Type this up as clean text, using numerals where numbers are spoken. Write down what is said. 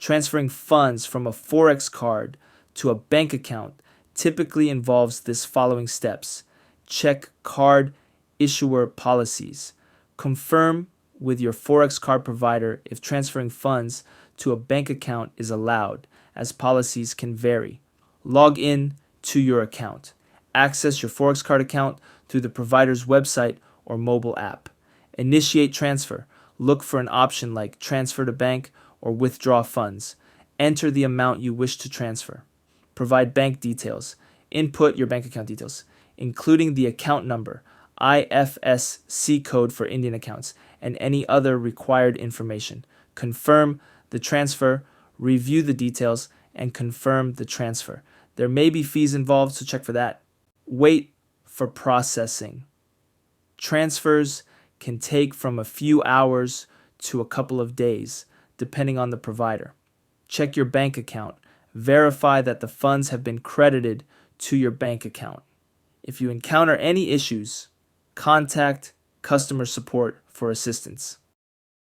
Transferring funds from a forex card to a bank account typically involves this following steps. Check card issuer policies. Confirm with your forex card provider if transferring funds to a bank account is allowed, as policies can vary. Log in to your account. Access your forex card account through the provider's website or mobile app. Initiate transfer. Look for an option like transfer to bank or withdraw funds. Enter the amount you wish to transfer. Provide bank details. Input your bank account details, including the account number, IFSC code for Indian accounts, and any other required information. Confirm the transfer, review the details, and confirm the transfer. There may be fees involved, so check for that. Wait for processing. Transfers can take from a few hours to a couple of days, depending on the provider. Check your bank account. Verify that the funds have been credited to your bank account. If you encounter any issues, contact customer support for assistance.